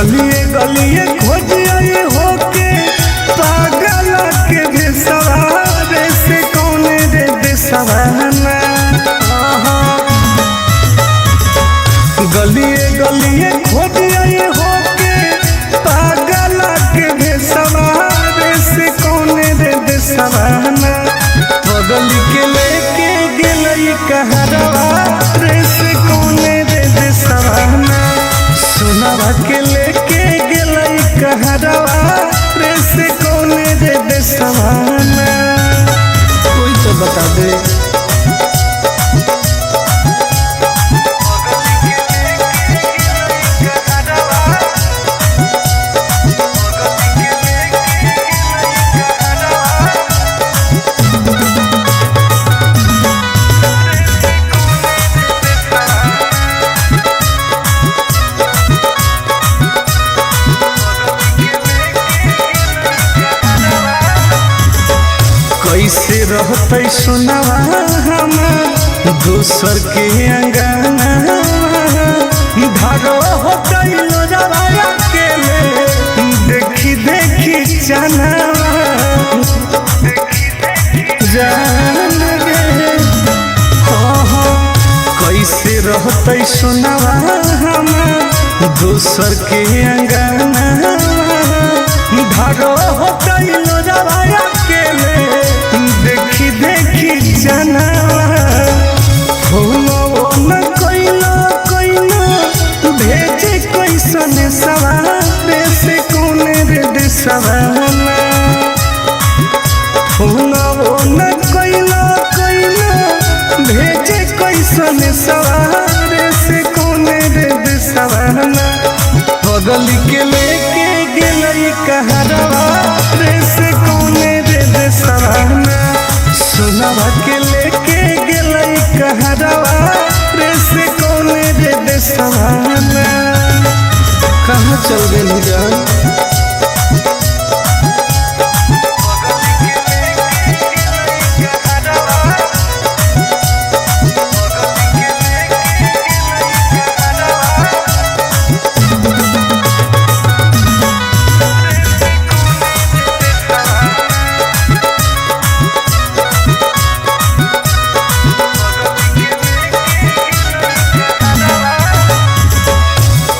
गलिए गलिए खोजिए होके पागल के बेसवारे से कौने रे बेसवाना। गलिए गलिए खोजिए होके पागल के बेसवारे से कौने रे बेसवाना। बगल के लेके गेलई कहरवा रे से कौने रे बेसवाना। सोनावा के लेके गेलई कहरवा रे से कौने रे बेसवाना। कोई तो बता दे। कैसे रहते सुनावा हमार दूसर के अंगना। भागो होते लोजवाया के देखी देखी चनावा जान गे। कैसे रहते सुनावा हमार दूसर के अंगना। भागो होते लोजवाया के देखी देखी जनावा। न कोइलो कोइलो भेजे कैसन सवारे से कौने रे देसवाना। न कोइलो कोइलो भेजे कैसन सवारे से कौने रे देसवाना। बगल के लेके गेलई कहरवा रे से कौने रे देसवाना। सोनावा के लेके गेलई कहरवा रे से कौने रे देसवाना। कहाँ चल गई जान।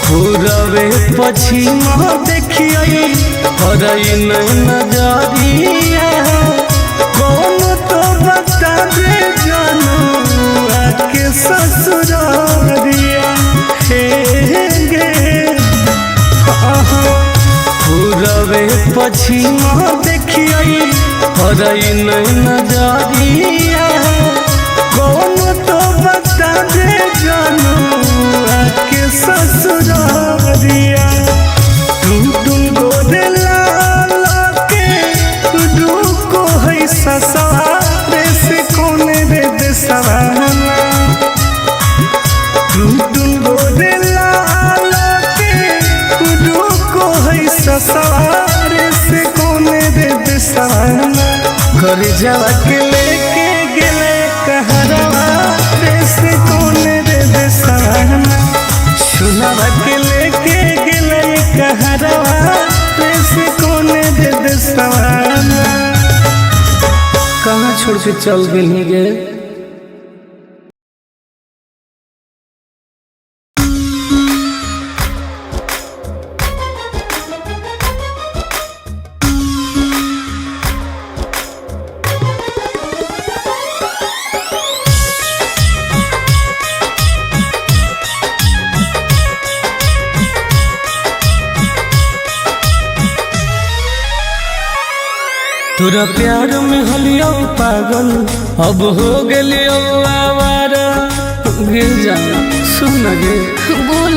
पूरबे पश्चिम देखिए हरई नजरिया। कौन तो बता दे जानू आके ससुरारिया। हे गे पूरबे पश्चिम देखिए हरई नजरिया। कौन तो बता दे जानू आके ससुरारिया। टुन गोदे लाल के रुको है ससुरारे से कौने रे देसवाना। टुन गोदे लाल के रुको है ससुरारे से कौने रे देसवाना। घर जावा के लेके गेले कहरवा रे से कौने रे देसवाना। सोनावा के लेके गेलई कहरवा रे से कौने रे देसवाना। कहाँ छोड़ के चल गई गे। तोरा प्यार में हलियो पागल अब हो गेलियो आवारा। गिर जा सुन गे बोल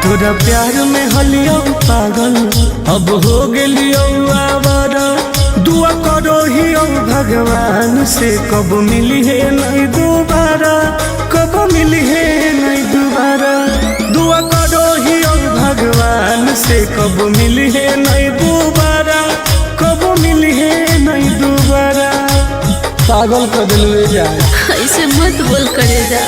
तोरा प्यार में हलियो पागल अब हो गेलियो आवारा। दुआ करो ही भगवान से कब मिली है नहीं दोबारा। कब मिली है नहीं दोबारा। दुआ करो ही भगवान से कब मिली है नहीं दोबारा। कब मिली है नहीं दोबारा। पागल कर दिल जाए ऐसे मत बोल करे जा।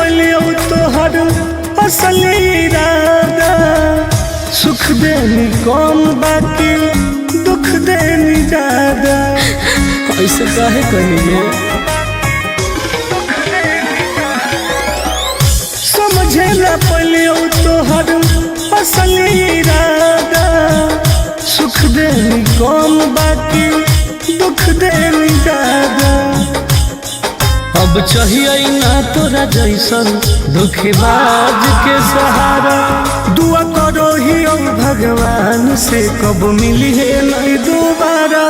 पलियो तोहर असली इरादा, सुख देनी कौन बाकी दुख देनी ज्यादा। ऐसे काहे कहिए समझे न पलियो तोहर असली इरादा, सुख देनी कौन बाकी दुख देनी ज्यादा। अब चाहिए ना तोरा जैसन दुखबाज के सहारा, दुआ करो ही भगवान से कब मिली है नहीं दोबारा,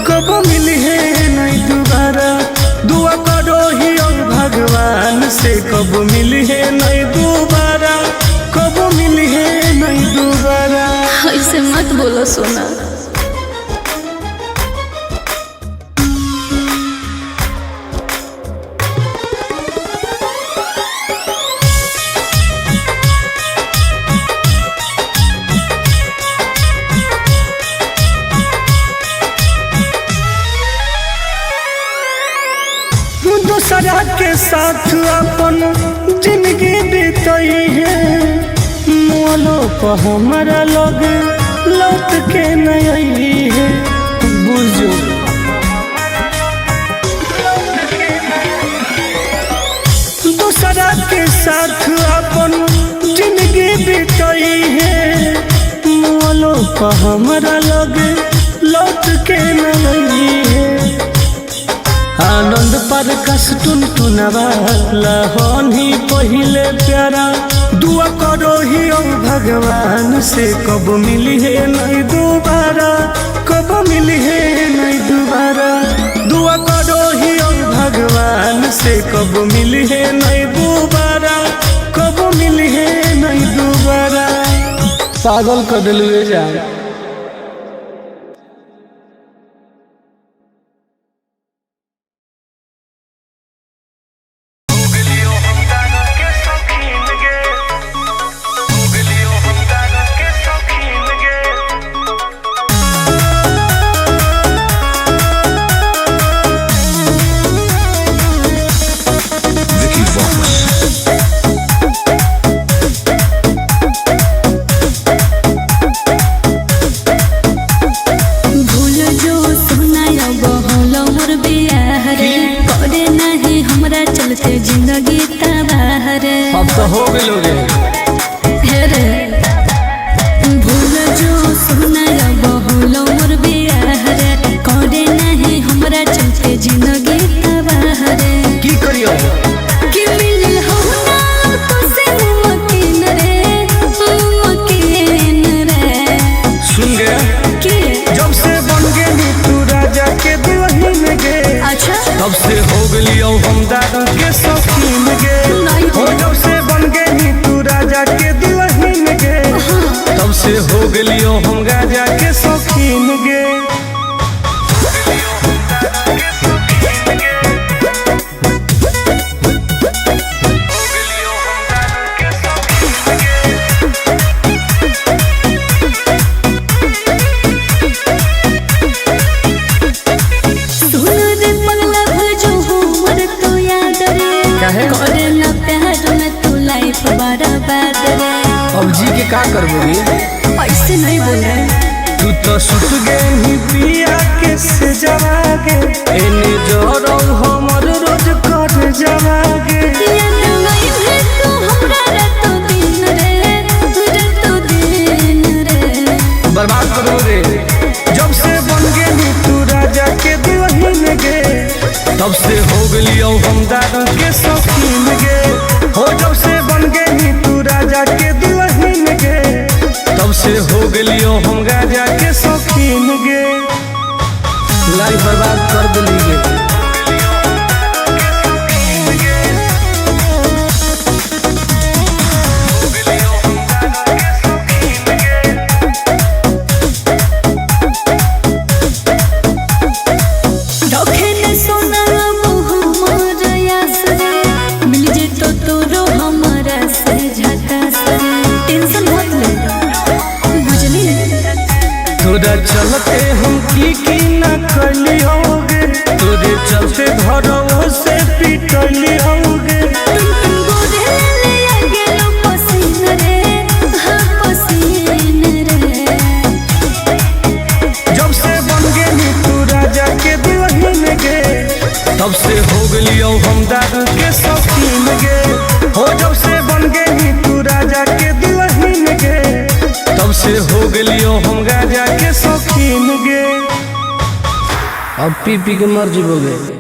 कब मिली है नहीं दोबारा। दुआ करो ही भगवान से कब मिली है नहीं दोबारा, कब मिली है नहीं दोबारा। ऐसे मत बोलो सोना। दूसरा के साथ अपन जिंदगी बीतई है, मोलो पर हमारा लग लौट के नहीं है। बुझो दूसरा के साथ अपन जिंदगी बीतई है, मोलो पर हमारा लग लौट के नहीं है। आनंद पर कस टुन टुनवाला होनी पहिले प्यारा, दुआ करो ही भगवान से कब मिली है नहीं दोबारा, कब मिली है नहीं दोबारा। दुआ करो ही भगवान से कब मिली है नहीं दोबारा, कब मिली है नहीं दोबारा। पागल कर दिलवे जा। जिंदगी तबाह रे, अब तो हो गए भूल जो सुना बहुलो मोर बियाह रे, करे नहीं हमरा चलते जिंदगी तबाह रे। की करियो कि मिल हो ना तो से मुमकिन रे, मुमकिन रे। सुन गया कि जब से बन गई तू राजा के दुल्हन गे, अच्छा तब से हो गलियो हम दादा के शौकीन गे। हो जब से बन गई तू राजा के दुल्हन गे, तब से हो गलियो हम राजा के शौकीन गे। अब जी के का करबोगे, ऐसे नहीं बोले। तू तो सुत गई पिया के से जवागे, एने जोरो हमर रोज कर जवागे। याद नहीं है तू हमरा रातो दिन रे, रातो दिन रे। बर्बाद करोगे जब से बन गई तू राजा के दुल्हन गे, तब से हो गलियो हम दादा के शौकीन गे। हो जब से बन गई तू राजा के दुल्हन गे, तब से हो गलियो हम राजा के शौकीन गे। लाइफ बर्बाद कर दिली गे। तोरा चलते हम की न कलियोगे, तोरे चलते घरों से पिटलियोगे। तब से हो गलियो हम दारू के शौकीन गे। हो जब से बन गई तू राजा के दुल्हन गे, तब से हो गलियो हम गाजा के शौकीन गे। अब पी पी के मर जीवोगे।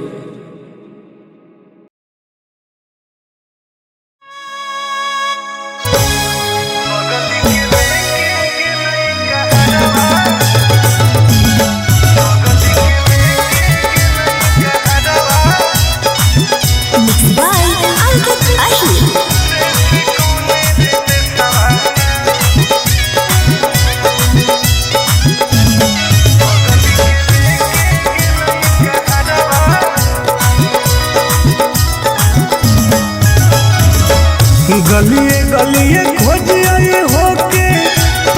गलिए गलिए खोज आए होके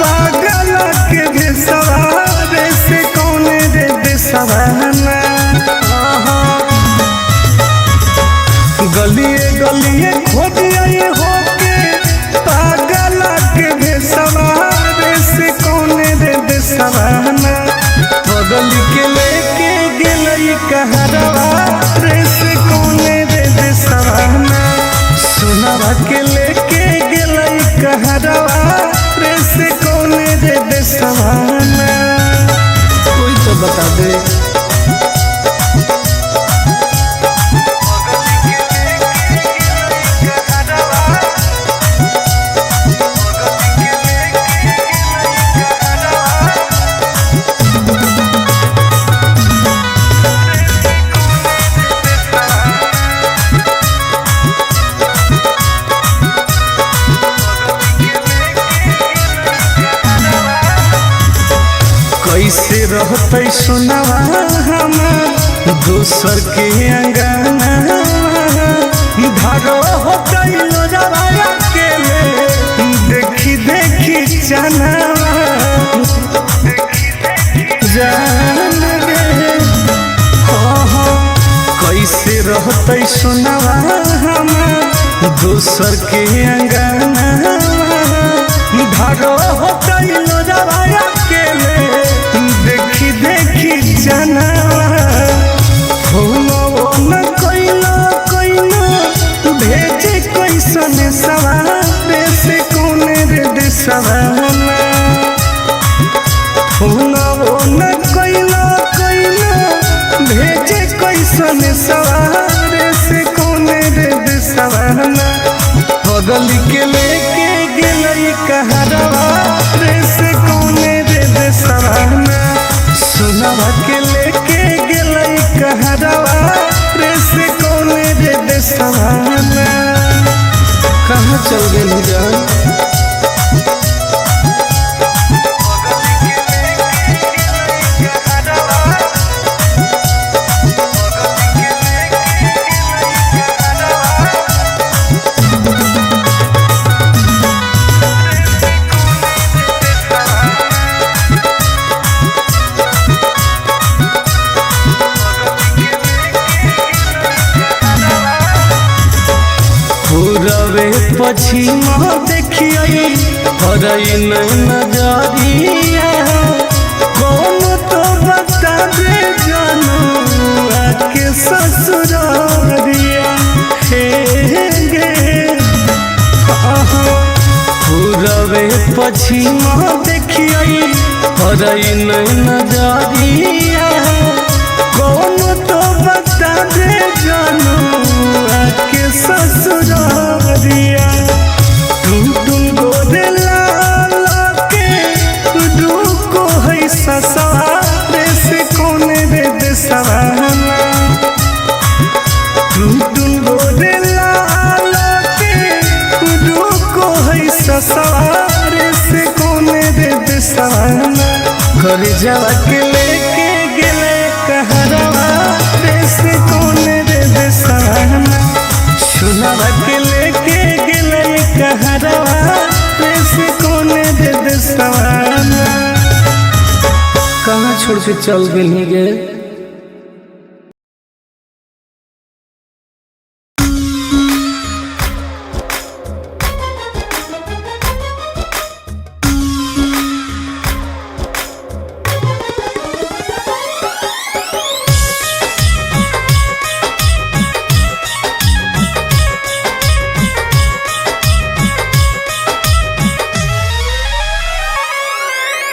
पागल के बेसवारे से कौन रे बेसवाना। गलिए गलिए खोज आए होके पागल के बेसवारे से कौन रे बेसवाना। बगल के लेके गेलई कहरवा रे से कौन रे बेसवाना। सुनवा के लेके गेलई कहरवा रे से कौन रे बेसवाना। कोई तो बता दे। कैसे रहते सुनवा हमार दोसर के अंगना। धारो हो गइलो जवाया के ले देखी देखी जाना जान रे। कैसे रहते सुनवा हमार दोसर के अंगना। धारो हो गइलो जवाया के ले देखी देखी जाना। हो न कोइलो कोइलो भेजे कैसन सवारे से कौन रे देसवाना। हो न कोइलो कोइलो भेजे कैसन सवारे से कौन रे देसवाना। बगल के लेके गेलई कहरवा रे से कौन रे देसवाना। सुनवा के लेके गेलई कहरवा रे से कौन रे देसवाना। कहाँ चल गेली जान। पूरबे पश्चिम देखिए हरई नजरिया। कौन तो बता दे जानू आके ससुरारिया हे गे। पूरबे पश्चिम देखिए हरई नजरिया। कौन तो बता दे जानू आके ससुरारिया। टुन गोरे लाला के रुको है ससुरारे से कौन रे देसवाना। टुन गोरे लाला के रुको है ससुरारे से कौन रे देसवाना। घर जावा के लेके गेले कहरवा रे से कौन रे देसवाना। सुनवा के लेके गेलई कहरवा रे से कौन रे देसवाना। कहाँ छोड़ के चल गेली गे।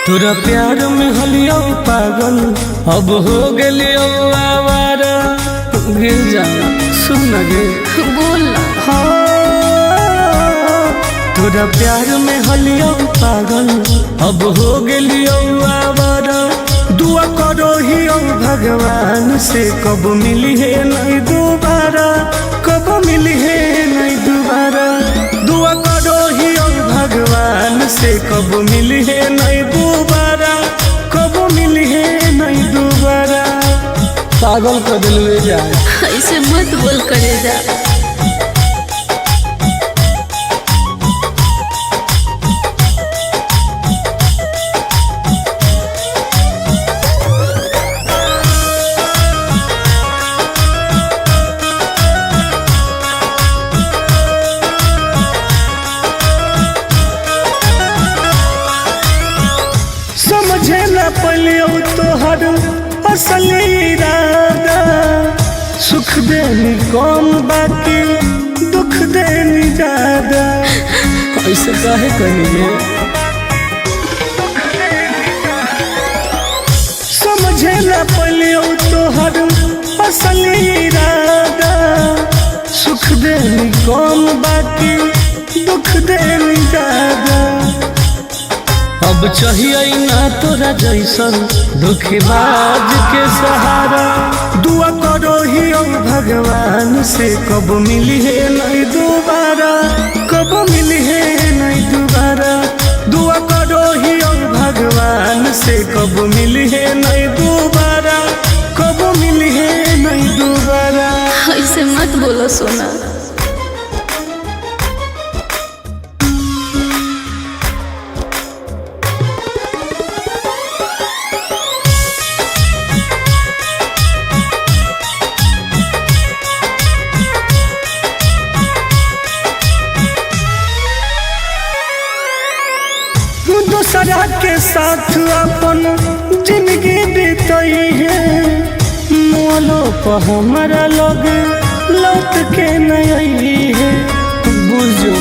तोरा प्यार में हलियो पागल अब हो गेलियो आवारा। गिर जा सुन गे बोल तोरा प्यार में हलियो पागल अब हो गेलियो आवारा। दुआ करो ही भगवान से कब मिली है नहीं दोबारा, कब मिली है नहीं दोबारा। दुआ करो ही भगवान से कब मिली है नहीं दोबारा, कब मिली है नहीं दोबारा। पागल कर दिल जा ऐसे मत बोल करे जा। समझे न पलियो तोहर असल इरादा। सुख देनी कम बाकी दुख देनी ज्यादा। ऐसे काहे करिए समझे न पलियो तोहर असल इरादा। सुख देनी कम बाकी दुख देनी ज्यादा। अब चाहिए ना तोरा जैसन धोखेबाज के सहारा। दुआ करो ही भगवान से कब मिली है नहीं दोबारा, कब मिली है नहीं दोबारा। दुआ करो ही भगवान से कब मिली है नहीं दोबारा, कब मिली है नहीं दोबारा। ऐसे मत बोलो सोना। दूसरा के साथ अपन जिंदगी बीतई है। मोलो पर हमारा लोग लौट के नहीं है। बुझो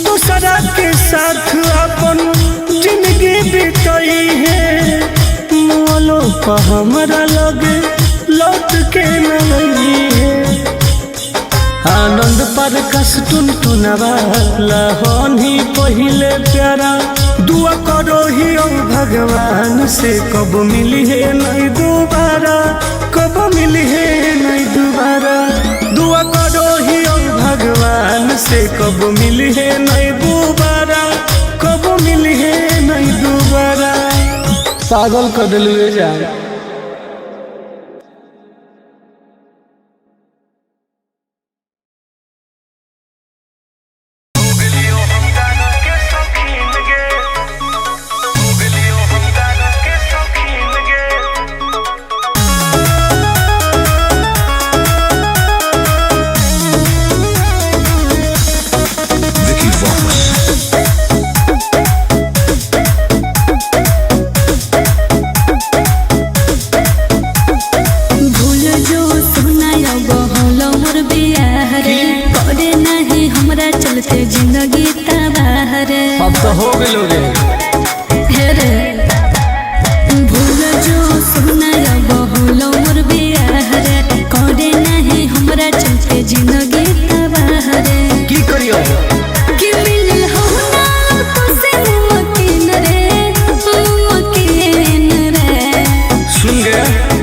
दूसरा के साथ अपन जिंदगी बीतई है। मोलो पर हमारा लोग लौट के नहीं है। आनंद पर कस टुनटुनवा लहन ही पहिले प्यारा। दुआ करो ही भगवान से कब मिली है नहीं दोबारा, कब मिली है नहीं दोबारा। दुआ करो ही भगवान से कब मिली है नहीं दोबारा, कब मिली है नहीं दोबारा। पागल कर दिल जा। जिंदगी तबाह रे अब तो हो गेलो रे। रे भूल जो सुना बहुल मोर बियाह रे। करे नहीं हमरा चलते जिंदगी तबाह रे। की करियो कि मिल हो ना तो से मुमकिन रे, मुमकिन रे। सुन गे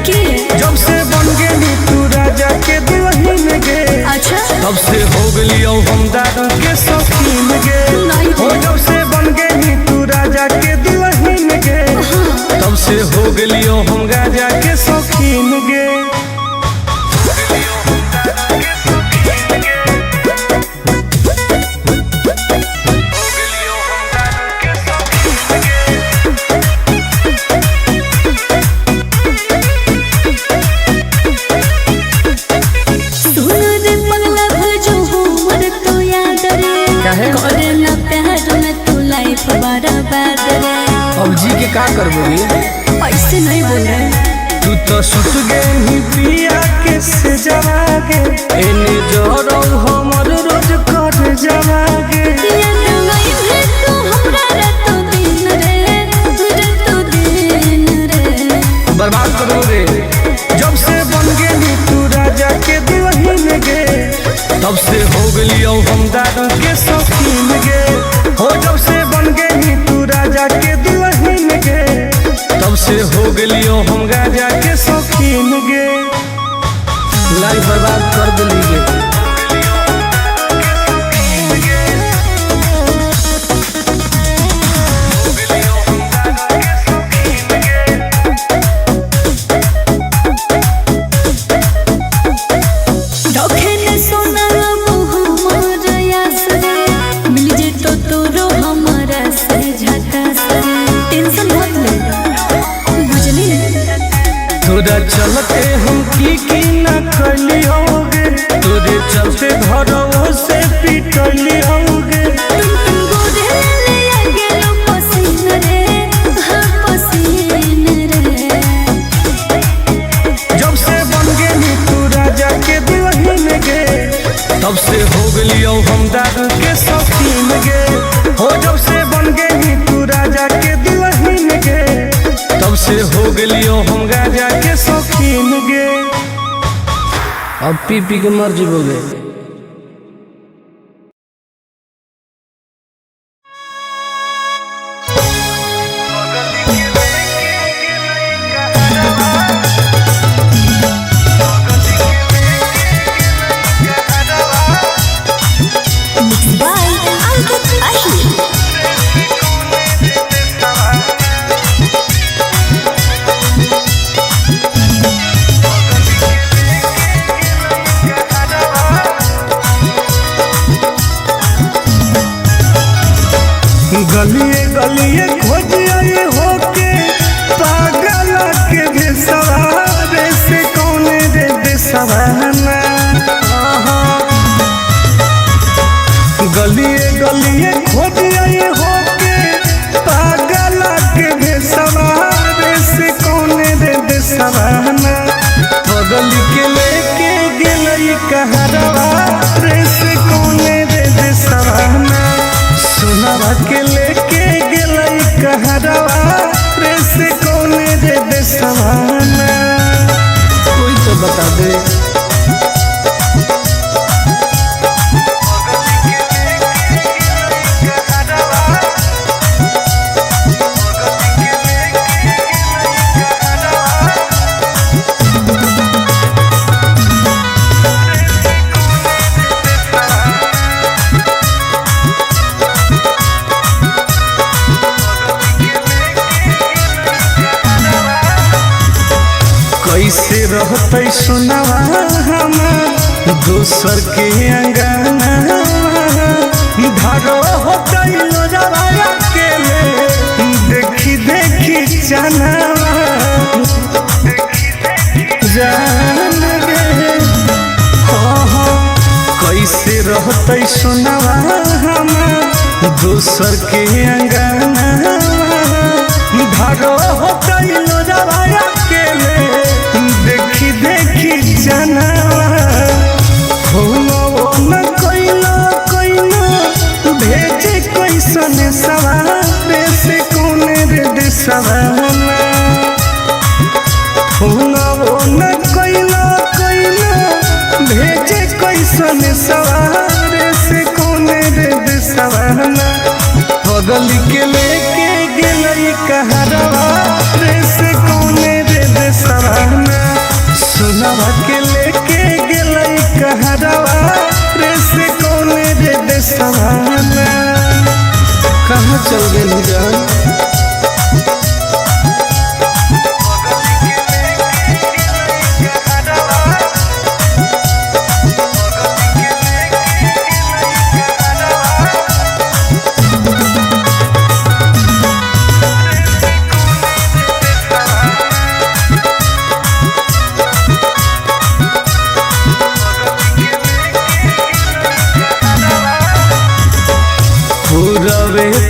कि जब से बन गेली तू राजा के दुल्हन गे। अच्छा तब से हो गेलियो हम दादा के शौकीन गे। हो जब से बन गेली तू राजा के दुल्हन गे। तब से हो गेलियो हम राजा के शौकीन गे। अब जी के का करबो ऐसे नहीं बोल रहे। तू तो सुत गई पिया के से जवा गे। एने जोरो हमर रोज कर जवागे याद नहीं है तू हमरा रातों दिन रे बर्बाद करो रे। जब से बन गेली तू राजा के दुल्हन गे तब से हो गलियो हम दारू के शौकीन गे हो। जब से बन गेली तू राजा के दुल्हन गे तब से हो गलियो हम गाजा के शौकीन गे। लाइफ बर्बाद कर दिली गे। तोरा चलते हम की न करली होगे तोरे चलते घरों से पिटली होगे। जब से बन गेली तू राजा के दुल्हन गे तब से हो गलियो हम दारू के शौकीन गे हो। जब से बन गेली तू राजा के दुल्हन गे तब से हो गलियो हम गाजा के शौकीन गे। अब पी पी के मर जीवोगे। गलिए गलिए खोजिए होके पागल के भेसवारे से कौने रे बेसवाना। गलिए गलिए खोजिए होके पागल के भेसवारे से कौने रे बेसवाना। बगल के लेके गेलई कहरवा रे से कौने रे बेसवाना। सुनावा के लेके गेलई कहरवा रे से कौने रे बेसवाना। कोई तो बता दे। कैसे रहते सुनावा हम दोसर के अंगना धारो होते लोजवाया के देखी देखी चनावा जान गे हो। कैसे रहते सुनावा हम दोसर के अंगना धारो होते लोजवाया के देखी देखी जनावा हो न कोइलो भेजे कैसन सवारे से कौने रे देसवाना। हो न कोइलो भेजे कैसन सवारे से कौने रे देसवाना। बगल के लेके गेलई कहरवा रे से कौने रे देसवाना। सुनावा के लेके गेलई कहरवा रे से कौने रे देसवाना। कहाँ चल गेली जान।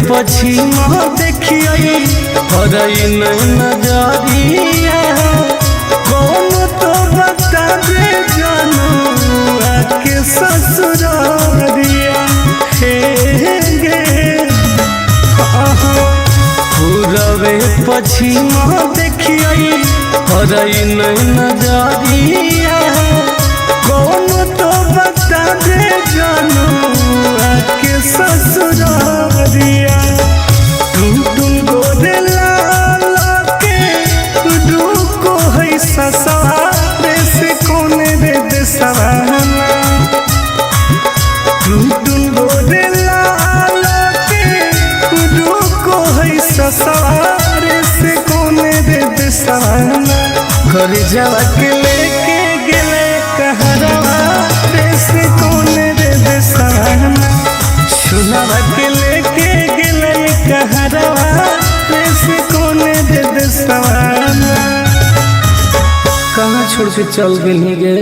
पछिमा देखिए हरई नजरिया कौन तो बता दे जानू आके ससुरारिया। पछिमा देखिए हरई नहीं नजरिया कौन तो बता दे जानू आके ससुरारिया तुम गोरे लाल के रुको है ससुरारे से कौन रे दे सवाना तुम गोरे लाल के रुको है ससुरारे से कौन रे दे सवाना घर जावा के लेके गेले कहरवा से कौन रे दे सवाना सुनावा के लेके गेले कहरवा से कौन रे दे सवाना कहाँ छोड़ के चल गई गे।